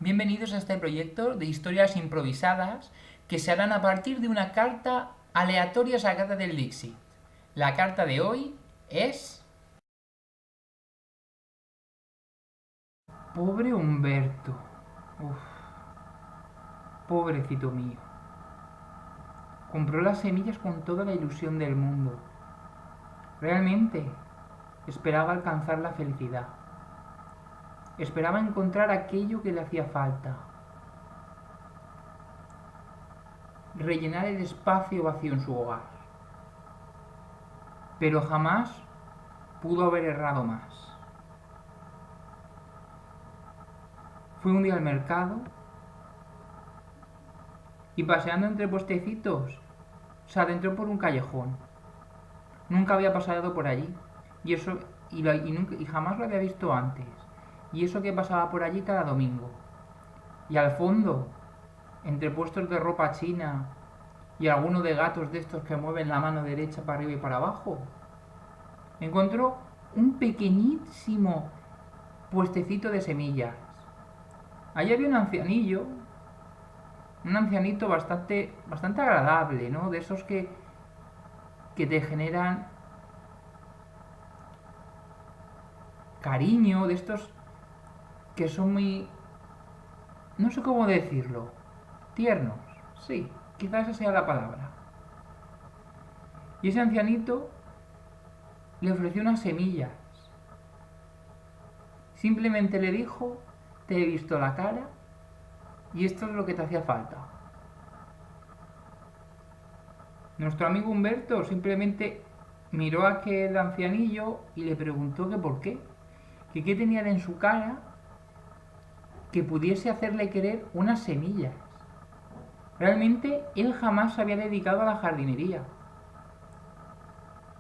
Bienvenidos a este proyecto de historias improvisadas que se harán a partir de una carta aleatoria sacada del Dixit. La carta de hoy es... Pobre Humberto. Uf, pobrecito mío. Compró las semillas con toda la ilusión del mundo. Realmente esperaba alcanzar la felicidad. Esperaba encontrar aquello que le hacía falta. Rellenar el espacio vacío en su hogar. Pero jamás pudo haber errado más. Fue un día al mercado y paseando entre puestecitos se adentró por un callejón. Nunca había pasado por allí y eso y jamás lo había visto antes. Y eso que pasaba por allí cada domingo. Y al fondo, entre puestos de ropa china y alguno de gatos de estos que mueven la mano derecha para arriba y para abajo, encontró un pequeñísimo puestecito de semillas. Allí había un ancianito bastante agradable, ¿no? De esos que te generan cariño, de estos que son muy... no sé cómo decirlo. Tiernos, sí, quizás esa sea la palabra. Y ese ancianito le ofreció unas semillas. Simplemente le dijo, te he visto la cara y esto es lo que te hacía falta. Nuestro amigo Humberto simplemente miró a aquel ancianillo y le preguntó que por qué, que qué tenía en su cara que pudiese hacerle querer unas semillas. Realmente él jamás se había dedicado a la jardinería.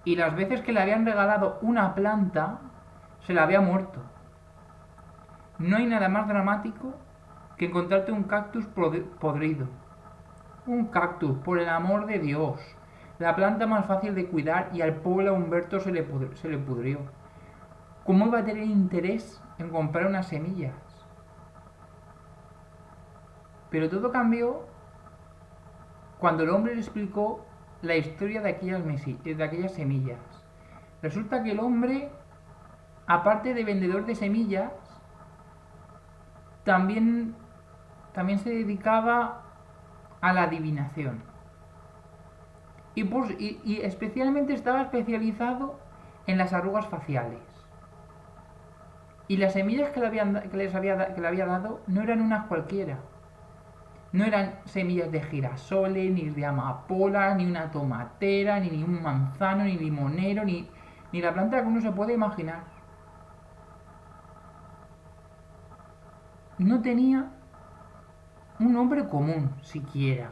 Y las veces que le habían regalado una planta, se la había muerto. No hay nada más dramático que encontrarte un cactus podrido. Un cactus, por el amor de Dios. La planta más fácil de cuidar y al pobre Humberto se le pudrió. ¿Cómo iba a tener interés en comprar unas semillas? Pero todo cambió cuando el hombre le explicó la historia de aquellas semillas. Resulta que el hombre, aparte de vendedor de semillas, también, también se dedicaba a la adivinación. Y especialmente estaba especializado en las arrugas faciales. Y las semillas que le había dado no eran unas cualquiera. No eran semillas de girasoles, ni de amapola, ni una tomatera, ni un manzano, ni limonero, ni la planta que uno se puede imaginar. No tenía un nombre común siquiera.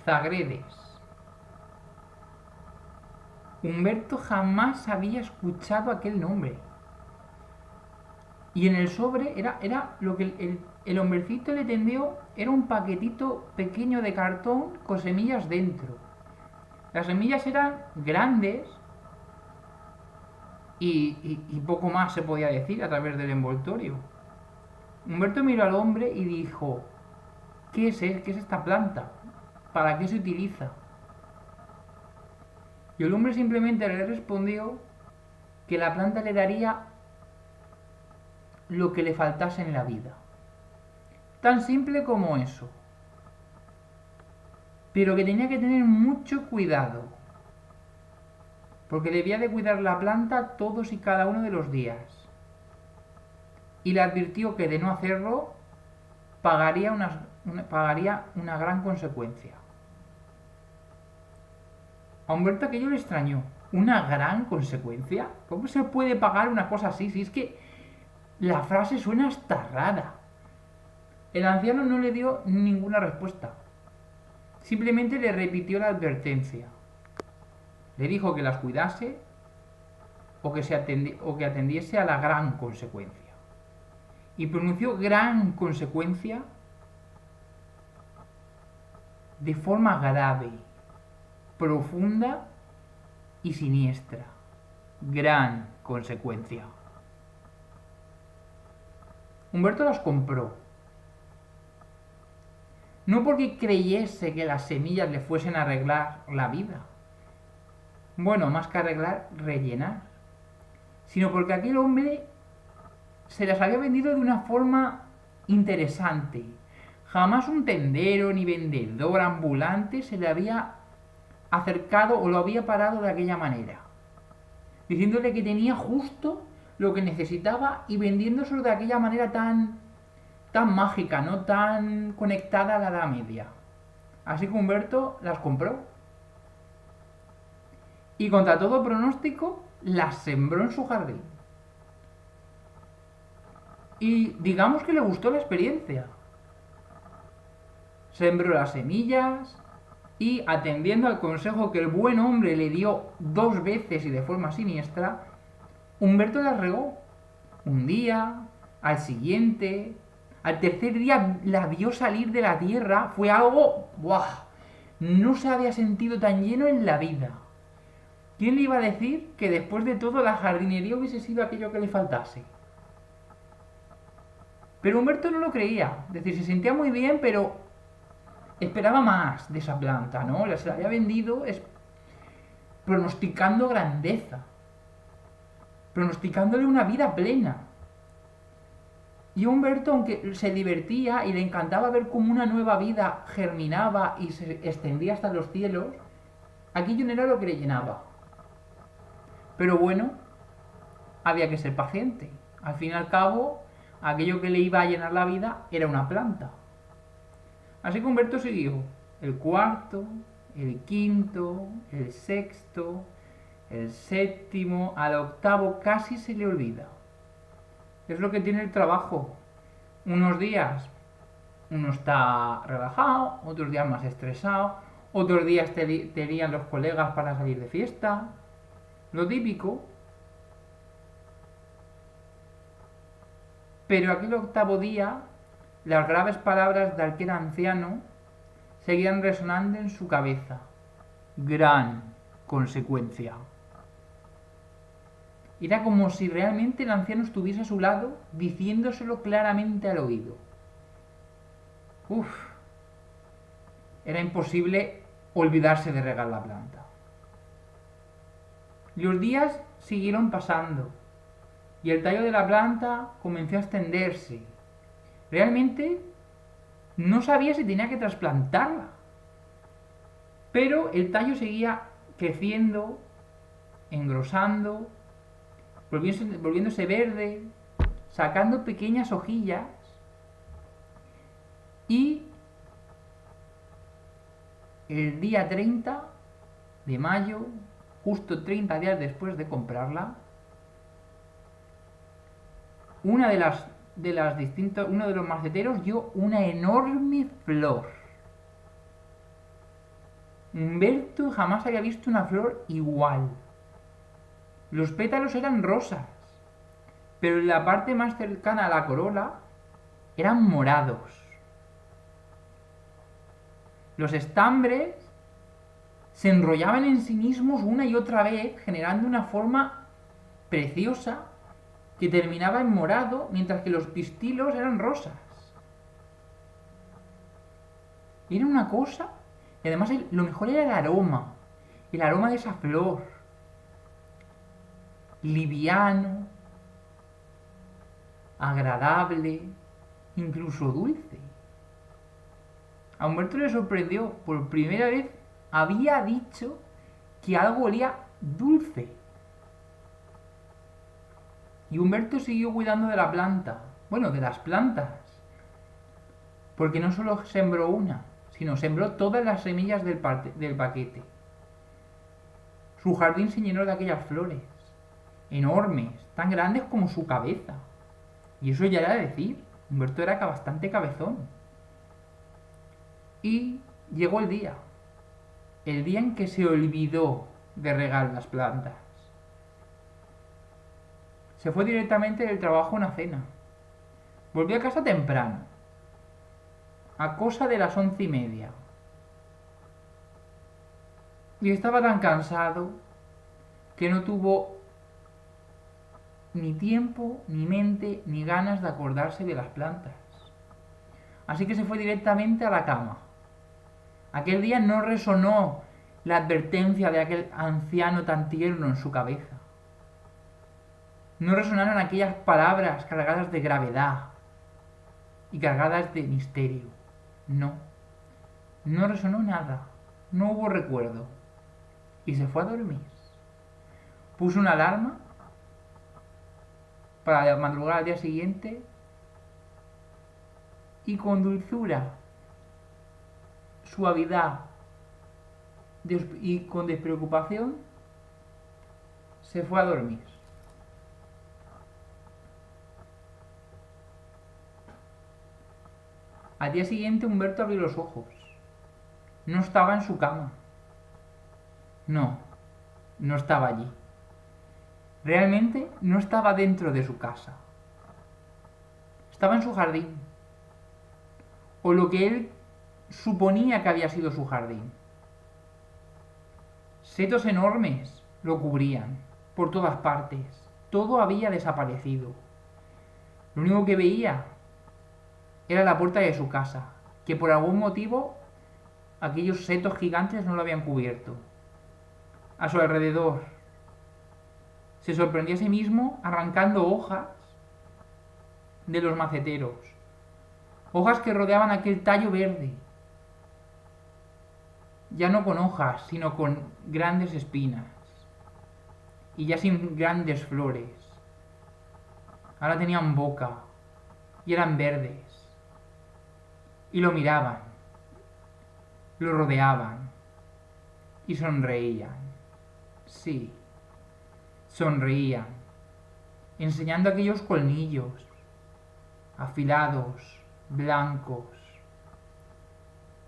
Zagredes. Humberto jamás había escuchado aquel nombre. Y en el sobre era lo que el hombrecito le tendió, era un paquetito pequeño de cartón con semillas dentro. Las semillas eran grandes y poco más se podía decir a través del envoltorio. Humberto miró al hombre y dijo, ¿qué es esta planta? ¿Para qué se utiliza? Y el hombre simplemente le respondió que la planta le daría lo que le faltase en la vida. Tan simple como eso. Pero que tenía que tener mucho cuidado, porque debía de cuidar la planta todos y cada uno de los días. Y le advirtió que de no hacerlo pagaría una gran consecuencia. A Humberto aquello le extrañó. ¿Una gran consecuencia? ¿Cómo se puede pagar una cosa así? Si es que la frase suena hasta rara. El anciano no le dio ninguna respuesta. Simplemente le repitió la advertencia. Le dijo que las cuidase o que atendiese a la gran consecuencia. Y pronunció gran consecuencia de forma grave, profunda y siniestra. Gran consecuencia. Humberto las compró. No porque creyese que las semillas le fuesen a arreglar la vida. Bueno, más que arreglar, rellenar. Sino porque aquel hombre se las había vendido de una forma interesante. Jamás un tendero ni vendedor ambulante se le había acercado o lo había parado de aquella manera, diciéndole que tenía justo lo que necesitaba y vendiéndoselo de aquella manera tan mágica, no tan conectada a la Edad Media. Así que Humberto las compró y contra todo pronóstico las sembró en su jardín. Y digamos que le gustó la experiencia. Sembró las semillas y, atendiendo al consejo que el buen hombre le dio 2 veces y de forma siniestra, Humberto las regó. Un día, al siguiente, al tercer día la vio salir de la tierra. Fue algo... ¡buah! No se había sentido tan lleno en la vida. ¿Quién le iba a decir que después de todo la jardinería hubiese sido aquello que le faltase? Pero Humberto no lo creía. Es decir, se sentía muy bien, pero esperaba más de esa planta, ¿no? Se la había vendido pronosticando grandeza, pronosticándole una vida plena. Y Humberto, aunque se divertía y le encantaba ver cómo una nueva vida germinaba y se extendía hasta los cielos, aquello no era lo que le llenaba. Pero bueno, había que ser paciente. Al fin y al cabo, aquello que le iba a llenar la vida era una planta. Así que Humberto siguió el cuarto, el quinto, el sexto, el séptimo, al octavo casi se le olvida. Es lo que tiene el trabajo. Unos días uno está relajado, otros días más estresado, otros días te lían los colegas para salir de fiesta. Lo típico. Pero aquel octavo día, las graves palabras de aquel anciano seguían resonando en su cabeza. Gran consecuencia. Era como si realmente el anciano estuviese a su lado, diciéndoselo claramente al oído. Uf, era imposible olvidarse de regar la planta. Los días siguieron pasando y el tallo de la planta comenzó a extenderse. Realmente no sabía si tenía que trasplantarla, pero el tallo seguía creciendo, engrosando, volviéndose verde, sacando pequeñas hojillas y el día 30 de mayo, justo 30 días después de comprarla, uno de los maceteros dio una enorme flor. Humberto jamás había visto una flor igual. Los pétalos eran rosas, pero en la parte más cercana a la corola eran morados. Los estambres se enrollaban en sí mismos una y otra vez, generando una forma preciosa que terminaba en morado, mientras que los pistilos eran rosas. Era una cosa, y además lo mejor era el aroma de esa flor, liviano, agradable, incluso dulce. A Humberto le sorprendió, por primera vez había dicho que algo olía dulce. Y Humberto siguió cuidando de la planta, bueno, de las plantas, porque no solo sembró una, sino sembró todas las semillas del paquete. Su jardín se llenó de aquellas flores, enormes, tan grandes como su cabeza. Y eso ya era decir, Humberto era bastante cabezón. Y llegó el día en que se olvidó de regar las plantas. Se fue directamente del trabajo a una cena. Volvió a casa temprano, a cosa de las 11:30. Y estaba tan cansado que no tuvo ni tiempo, ni mente, ni ganas de acordarse de las plantas. Así que se fue directamente a la cama. Aquel día no resonó la advertencia de aquel anciano tan tierno en su cabeza. No resonaron aquellas palabras cargadas de gravedad y cargadas de misterio. No, no resonó nada. No hubo recuerdo. Y se fue a dormir. Puso una alarma para madrugar al día siguiente y con dulzura, suavidad y con despreocupación se fue a dormir. Al día siguiente Humberto abrió los ojos. No estaba en su cama. No, no estaba allí. Realmente no estaba dentro de su casa. Estaba en su jardín. O lo que él suponía que había sido su jardín. Setos enormes lo cubrían por todas partes. Todo había desaparecido. Lo único que veía era la puerta de su casa, que por algún motivo aquellos setos gigantes no lo habían cubierto. A su alrededor se sorprendió a sí mismo arrancando hojas de los maceteros, hojas que rodeaban aquel tallo verde, ya no con hojas, sino con grandes espinas, y ya sin grandes flores. Ahora tenían boca, y eran verdes, y lo miraban, lo rodeaban, y sonreían. Sí, sonreían, enseñando aquellos colmillos, afilados, blancos.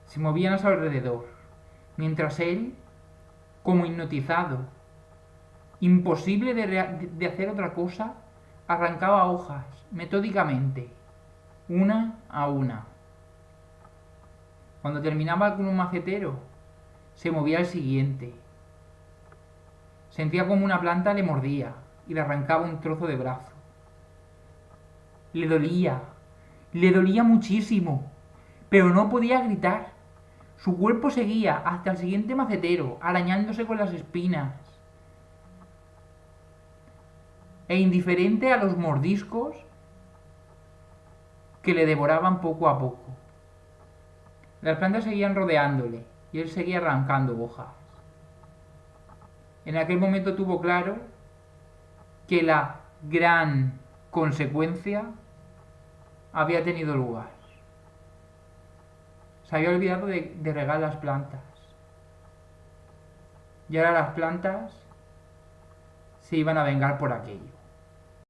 Se movían a su alrededor, mientras él, como hipnotizado, imposible de hacer otra cosa, arrancaba hojas metódicamente, una a una. Cuando terminaba con un macetero, se movía al siguiente. Sentía como una planta le mordía y le arrancaba un trozo de brazo. Le dolía muchísimo, pero no podía gritar. Su cuerpo seguía hasta el siguiente macetero, arañándose con las espinas. E indiferente a los mordiscos que le devoraban poco a poco. Las plantas seguían rodeándole y él seguía arrancando hojas. En aquel momento tuvo claro que la gran consecuencia había tenido lugar. Se había olvidado de regar las plantas. Y ahora las plantas se iban a vengar por aquello.